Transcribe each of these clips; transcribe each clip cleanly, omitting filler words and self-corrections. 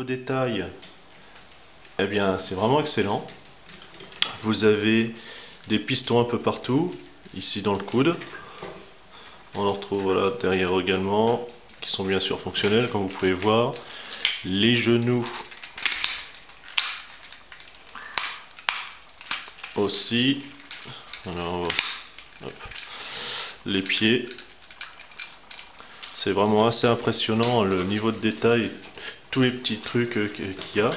détail, eh bien c'est vraiment excellent. Vous avez des pistons un peu partout, ici dans le coude. On en retrouve voilà, derrière également, qui sont bien sûr fonctionnels comme vous pouvez voir. Les genoux aussi. Alors, hop. Les pieds. C'est vraiment assez impressionnant le niveau de détail, tous les petits trucs qu'il y a.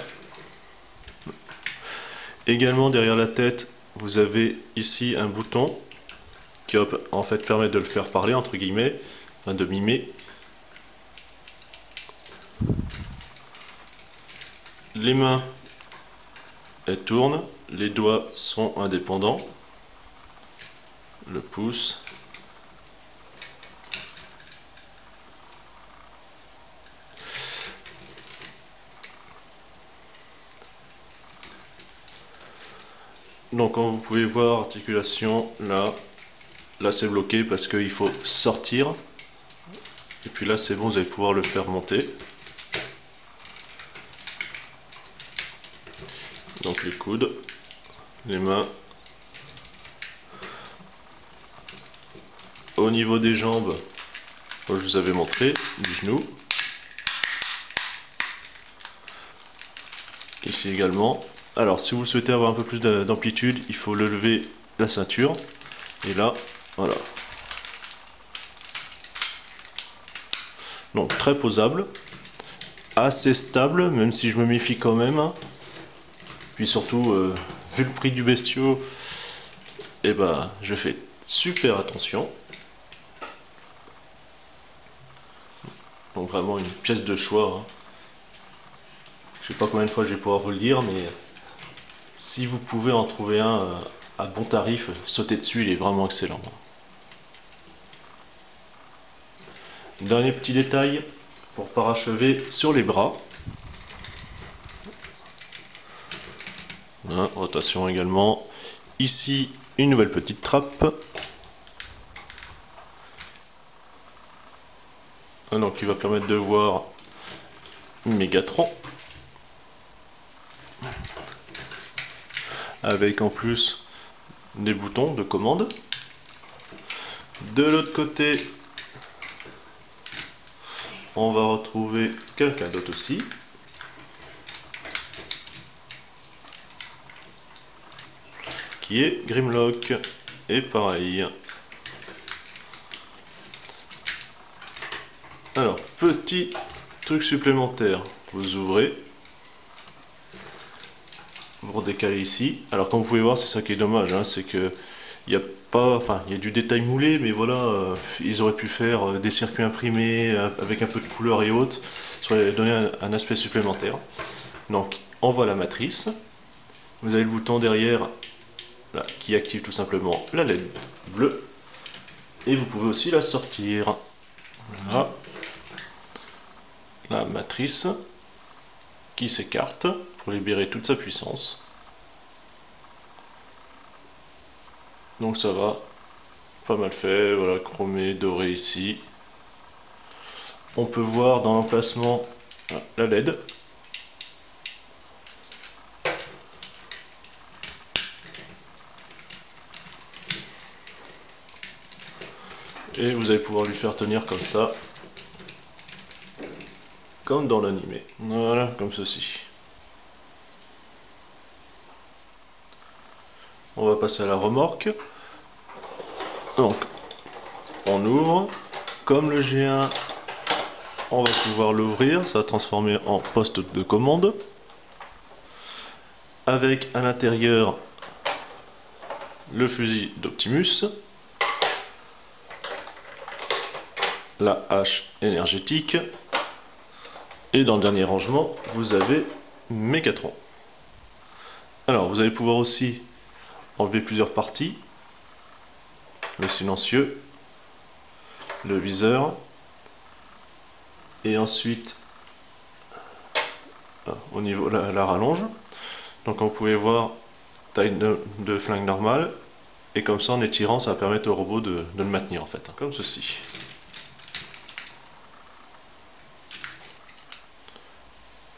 Également derrière la tête, vous avez ici un bouton qui en fait permet de le faire parler entre guillemets, enfin de mimer. Les mains, elles tournent, les doigts sont indépendants, le pouce. Donc comme vous pouvez voir, articulation, là c'est bloqué parce qu'il faut sortir. Et puis là c'est bon, vous allez pouvoir le faire monter. Donc les coudes, les mains. Au niveau des jambes, comme je vous avais montré, du genou. Ici également. Alors si vous souhaitez avoir un peu plus d'amplitude, il faut lever la ceinture. Et là, voilà. Donc très posable, assez stable, même si je me méfie quand même. Puis surtout, vu le prix du bestiau, eh ben, je fais super attention. Donc vraiment une pièce de choix. Hein. Je sais pas combien de fois je vais pouvoir vous le dire, mais si vous pouvez en trouver un à bon tarif, sautez dessus, il est vraiment excellent. Dernier petit détail pour parachever sur les bras. Voilà, rotation également. Ici, une nouvelle petite trappe. Donc qui va permettre de voir Mégatron. Avec en plus des boutons de commande. De l'autre côté, on va retrouver quelqu'un d'autre aussi. Qui est Grimlock. Et pareil. Alors, petit truc supplémentaire. Vous ouvrez. Vous redécalez ici. Alors comme vous pouvez voir, c'est ça qui est dommage, hein, c'est que il y a pas, enfin il y a du détail moulé, mais voilà, ils auraient pu faire des circuits imprimés avec un peu de couleur et autres, ça aurait donné un aspect supplémentaire. Donc on voit la matrice. Vous avez le bouton derrière là, qui active tout simplement la LED bleue, et vous pouvez aussi la sortir. Voilà, la matrice qui s'écarte pour libérer toute sa puissance. Donc ça va, pas mal fait, voilà, chromé, doré ici. On peut voir dans l'emplacement la LED. Et vous allez pouvoir lui faire tenir comme ça, comme dans l'animé. Voilà, comme ceci. On va passer à la remorque. Donc, on ouvre. Comme le G1, on va pouvoir l'ouvrir. Ça va transformer en poste de commande. Avec à l'intérieur le fusil d'Optimus. La hache énergétique. Et dans le dernier rangement, vous avez Mégatron. Alors, vous allez pouvoir aussi enlever plusieurs parties. Le silencieux, le viseur, et ensuite au niveau la rallonge. Donc comme vous pouvez voir, taille de flingue normale, et comme ça en étirant, ça va permettre au robot de le maintenir en fait, comme ceci.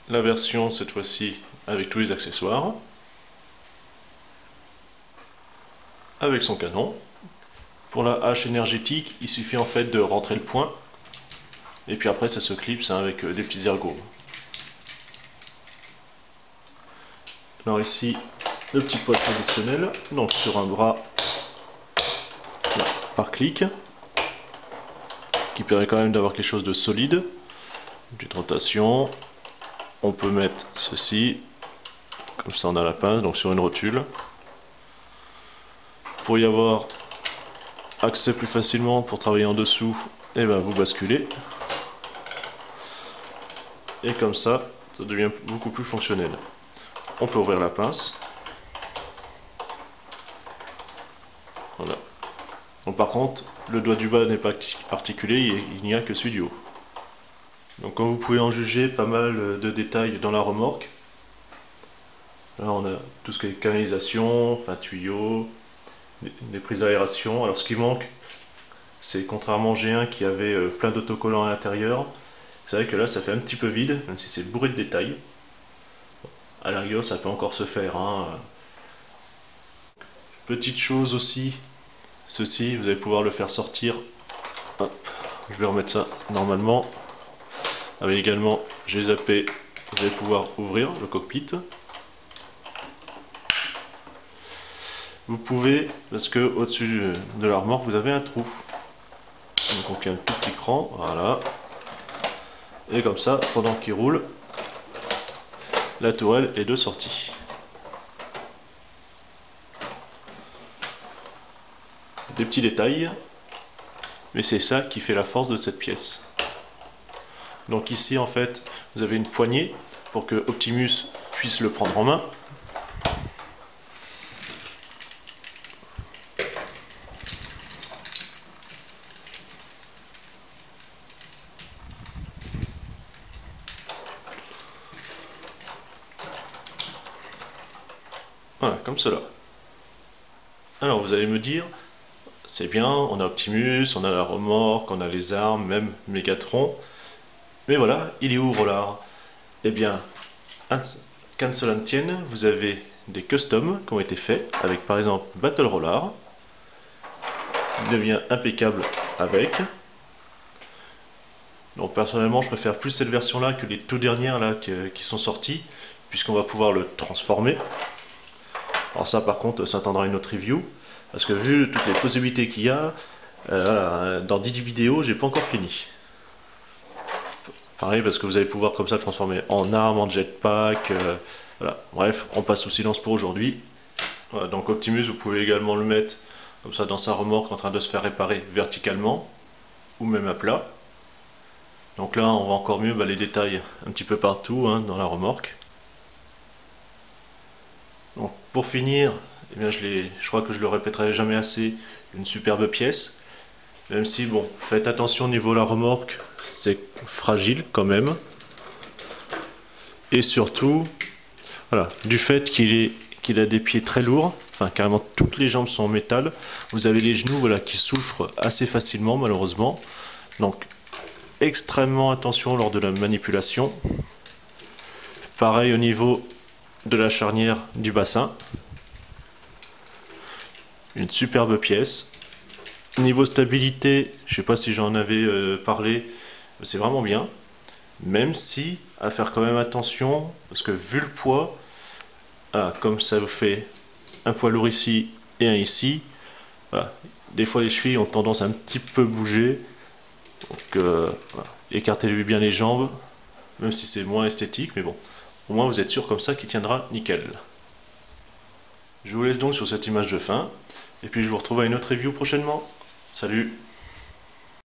la version cette fois-ci avec tous les accessoires, avec son canon. Pour la hache énergétique, il suffit en fait de rentrer le point, et puis après ça se clipse avec des petits ergots. Alors ici, le petit poids traditionnel, donc sur un bras là, par clic, qui permet quand même d'avoir quelque chose de solide. Une petite rotation. On peut mettre ceci, comme ça on a la pince, donc sur une rotule. Pour y avoir accès plus facilement, pour travailler en dessous, et ben vous basculez. Et comme ça devient beaucoup plus fonctionnel. On peut ouvrir la pince. Voilà. Donc par contre, le doigt du bas n'est pas articulé, il n'y a que celui du haut. Donc comme vous pouvez en juger, pas mal de détails dans la remorque. Là on a tout ce qui est canalisation, enfin tuyaux, des prises d'aération. Alors ce qui manque, c'est contrairement au G1 qui avait plein d'autocollants à l'intérieur, c'est vrai que là ça fait un petit peu vide, même si c'est bourré de détails. À la rigueur ça peut encore se faire. Petite chose aussi, ceci vous allez pouvoir le faire sortir. Hop, je vais remettre ça normalement. Avec également, j'ai zappé, vous allez pouvoir ouvrir le cockpit. Vous pouvez, parce que au-dessus de la remorque vous avez un trou. Donc il y a un tout petit cran, voilà. Et comme ça, pendant qu'il roule, la tourelle est de sortie. Des petits détails, mais c'est ça qui fait la force de cette pièce. Donc ici en fait, vous avez une poignée pour que Optimus puisse le prendre en main. Voilà, comme cela. Alors vous allez me dire, c'est bien, on a Optimus, on a la remorque, on a les armes, même Megatron. Mais voilà, il est où Rollard? Eh bien, qu'un seul en tienne, vous avez des customs qui ont été faits avec par exemple Battle Rollard. Il devient impeccable avec. Donc personnellement je préfère plus cette version là que les tout dernières là qui sont sorties, puisqu'on va pouvoir le transformer. Alors ça par contre ça attendra une autre review, parce que vu toutes les possibilités qu'il y a, dans 10 vidéos j'ai pas encore fini. Pareil parce que vous allez pouvoir comme ça transformer en arme, en jetpack, voilà. Bref, on passe au silence pour aujourd'hui. Voilà, donc Optimus vous pouvez également le mettre comme ça dans sa remorque en train de se faire réparer verticalement, ou même à plat. Donc là on voit encore mieux les détails un petit peu partout dans la remorque. Donc pour finir, eh bien, je crois que je le répéterai jamais assez, une superbe pièce. Même si bon, faites attention au niveau de la remorque, c'est fragile quand même. Et surtout, voilà, du fait qu'il a des pieds très lourds, enfin carrément toutes les jambes sont en métal, vous avez les genoux qui souffrent assez facilement malheureusement. Donc extrêmement attention lors de la manipulation. Pareil au niveau de la charnière du bassin. Une superbe pièce. Niveau stabilité, je ne sais pas si j'en avais parlé, c'est vraiment bien. Même si, à faire quand même attention, parce que vu le poids, comme ça vous fait un poids lourd ici et un ici, voilà, des fois les chevilles ont tendance à un petit peu bouger. Donc voilà, écartez bien les jambes, même si c'est moins esthétique, mais bon, au moins vous êtes sûr comme ça qu'il tiendra nickel. Je vous laisse donc sur cette image de fin, et puis je vous retrouve à une autre review prochainement. Salut!